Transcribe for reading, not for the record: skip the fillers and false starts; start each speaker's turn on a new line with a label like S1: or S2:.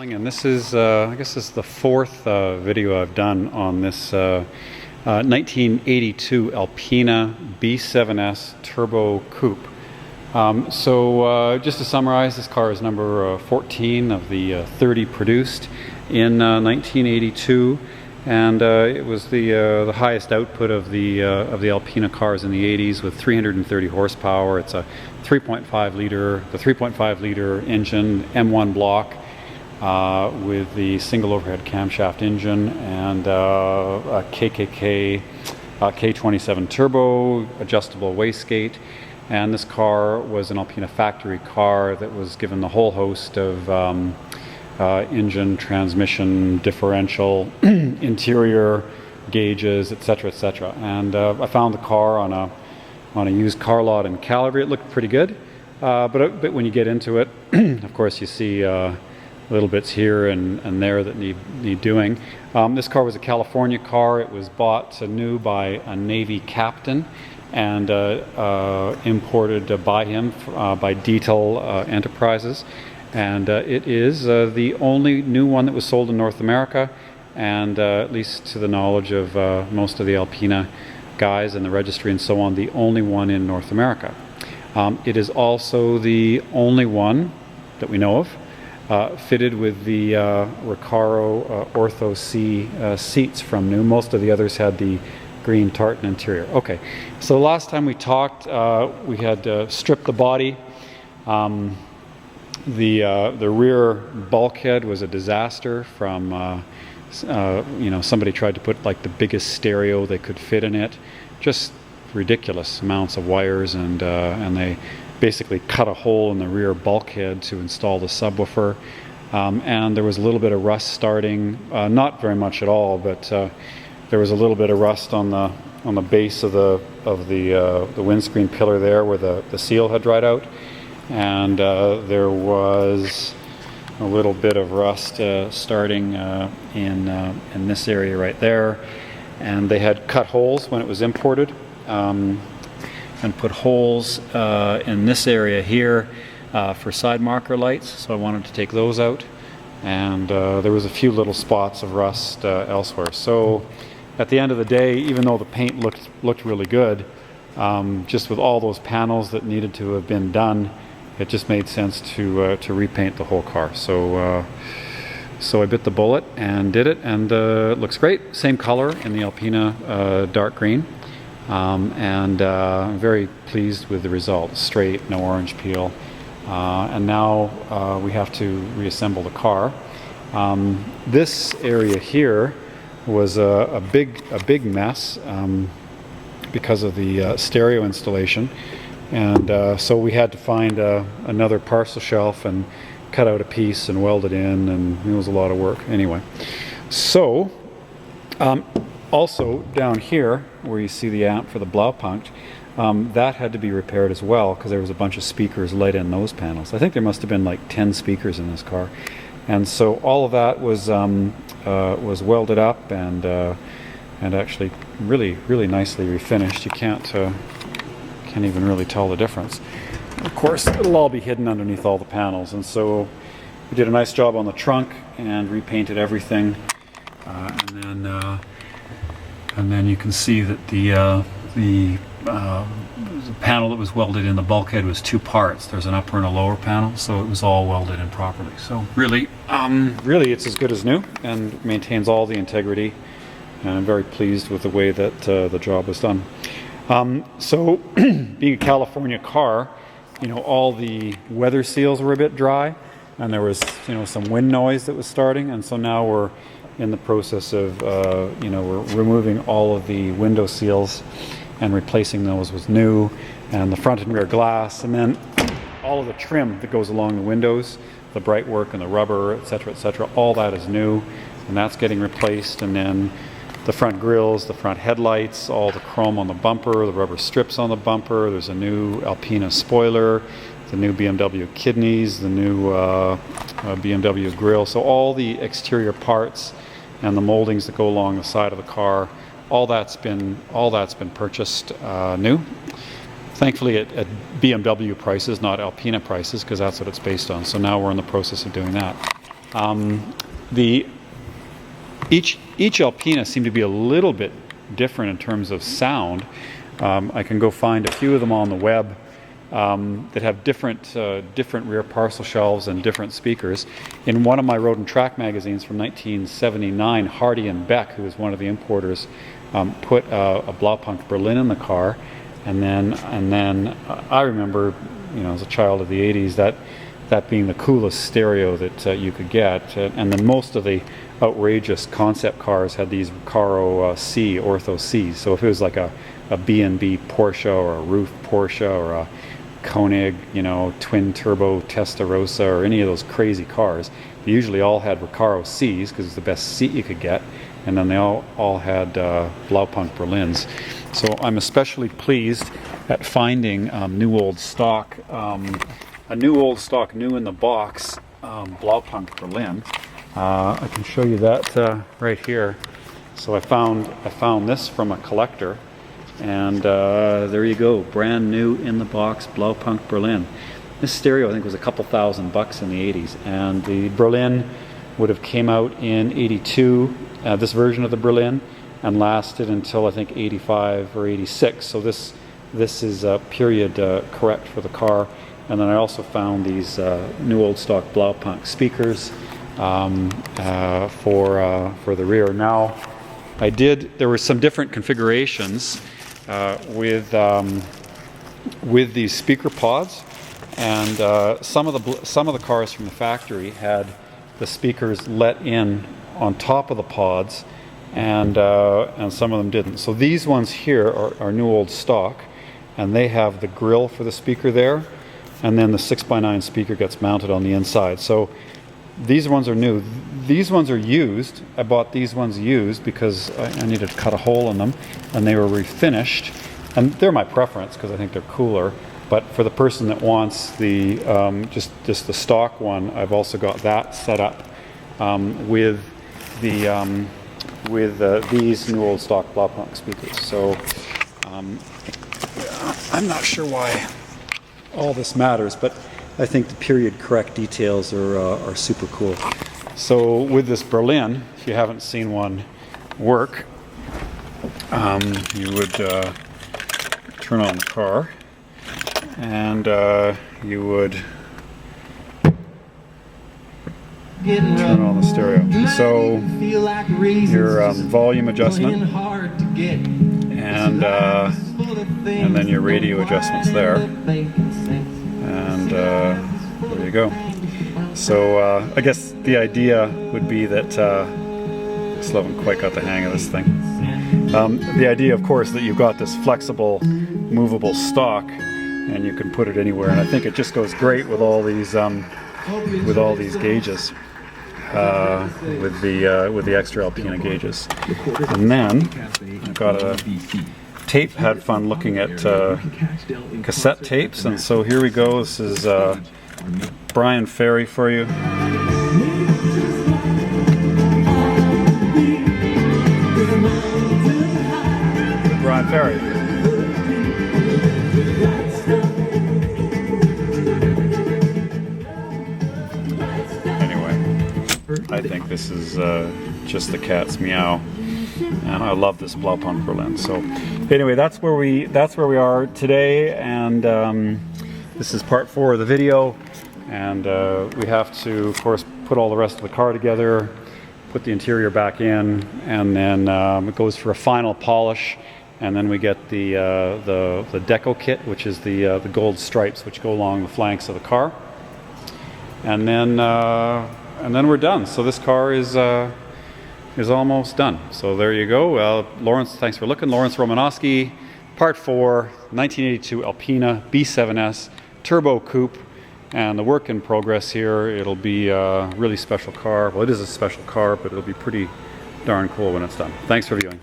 S1: And this is, I guess this is the fourth video I've done on this 1982 Alpina B7S Turbo Coupe. Just to summarize, this car is number 14 of the 30 produced in 1982, and it was the highest output of the Alpina cars in the 80s with 330 horsepower. It's a 3.5 liter engine, M1 block, with the single overhead camshaft engine, and a KKK K27 turbo, adjustable wastegate. And this car was an Alpina factory car that was given the whole host of engine, transmission, differential, interior gauges, etc., etc. And I found the car on a used car lot in Calgary. It looked pretty good, but when you get into it, of course, you see little bits here and there that need doing. This car was a California car. It was bought new by a Navy captain and imported by him by Detail Enterprises. And it is the only new one that was sold in North America, and at least to the knowledge of most of the Alpina guys and the registry and so on, the only one in North America. It is also the only one that we know of fitted with the Recaro Ortho C seats from new. Most of the others had the green tartan interior. Okay, so the last time we talked, we had stripped the body. The rear bulkhead was a disaster from somebody tried to put like the biggest stereo they could fit in it, just ridiculous amounts of wires, and they basically cut a hole in the rear bulkhead to install the subwoofer, and there was a little bit of rust starting, not very much at all, but there was a little bit of rust on the base of the windscreen pillar there where the seal had dried out, and there was a little bit of rust starting in this area right there, and they had cut holes when it was imported, and put holes in this area here for side marker lights, so I wanted to take those out, and there was a few little spots of rust elsewhere. So at the end of the day, even though the paint looked really good, just with all those panels that needed to have been done, it just made sense to repaint the whole car. So I bit the bullet and did it, and it looks great. Same color in the Alpina dark green, and I'm very pleased with the result. Straight, no orange peel, and now we have to reassemble the car. This area here was a big mess because of the stereo installation. And so we had to find another parcel shelf and cut out a piece and weld it in, and it was a lot of work. Anyway, so also down here where you see the amp for the Blaupunkt, that had to be repaired as well, because there was a bunch of speakers let in those panels. I think there must have been like 10 speakers in this car, and so all of that was welded up and actually really nicely refinished. You can't even really tell the difference. Of course, it'll all be hidden underneath all the panels, and so we did a nice job on the trunk and repainted everything, and then you can see that the panel that was welded in the bulkhead was two parts. There's an upper and a lower panel, so it was all welded in properly. So really it's as good as new and maintains all the integrity, and I'm very pleased with the way that the job was done. So being a California car, all the weather seals were a bit dry, and there was some wind noise that was starting, and so now we're in the process of we're removing all of the window seals and replacing those with new, and the front and rear glass, and then all of the trim that goes along the windows, the bright work and the rubber, etc., all that is new, and that's getting replaced. And then the front grills, the front headlights, all the chrome on the bumper, the rubber strips on the bumper. There's a new Alpina spoiler, the new BMW kidneys, the new BMW grille. So all the exterior parts and the moldings that go along the side of the car, all that's been purchased new. Thankfully at BMW prices, not Alpina prices, because that's what it's based on. So now we're in the process of doing that. Each Alpina seemed to be a little bit different in terms of sound. I can go find a few of them on the web that have different rear parcel shelves and different speakers. In one of my Road and Track magazines from 1979, Hardy and Beck, who was one of the importers, put a Blaupunkt Berlin in the car, and then I remember, you know, as a child of the 80s, that being the coolest stereo that you could get. And then most of the outrageous concept cars had these Recaro C, Ortho Cs. So if it was like a B&B Porsche or a Roof Porsche or a Koenig, you know, twin turbo Testarossa or any of those crazy cars, they usually all had Recaro Cs because it's the best seat you could get, and then they all had Blaupunkt Berlins. So I'm especially pleased at finding new old stock, a new old stock, new in the box Blaupunkt Berlin. I can show you that right here. So I found this from a collector, and there you go, brand new in the box Blaupunkt Berlin. This stereo I think was a couple $1,000 in the 80s, and the Berlin would have came out in 82, this version of the Berlin, and lasted until I think 85 or 86. So this is period correct for the car. And then I also found these new old stock Blaupunkt speakers for the rear. Now, there were some different configurations with these speaker pods, and some of the cars from the factory had the speakers let in on top of the pods, and some of them didn't. So these ones here are new old stock, and they have the grill for the speaker there, and then the 6x9 speaker gets mounted on the inside. So these ones are new. These ones are used. I bought these ones used because I needed to cut a hole in them, and they were refinished. And they're my preference because I think they're cooler. But for the person that wants the just the stock one, I've also got that set up with these new old stock Blaupunkt speakers. So I'm not sure why all this matters, but I think the period correct details are super cool. So with this Berlin, if you haven't seen one work, you would turn on the car, and you would turn on the stereo. So your volume adjustment, and then your radio adjustments there, and there you go. So I guess the idea would be that I still haven't quite got the hang of this thing. The idea, of course, that you've got this flexible, movable stock, and you can put it anywhere. And I think it just goes great with all these gauges, with the extra Alpina gauges. And then I've got a tape. Had fun looking at cassette tapes, and so here we go. This is Brian Ferry for you. Brian Ferry. Anyway, I think this is just the cat's meow, and I love this Blaupunkt Berlin. So anyway, that's where we are today, and this is part 4 of the video, and we have to, of course, put all the rest of the car together, put the interior back in, and then it goes for a final polish, and then we get the deco kit, which is the gold stripes which go along the flanks of the car, and then we're done. So this car is almost done. So there you go. Lawrence, thanks for looking. Lawrence Romanowski, part 4, 1982 Alpina B7S Turbo Coupe, and the work in progress here. It'll be a really special car. Well, it is a special car, but it'll be pretty darn cool when it's done. Thanks for viewing.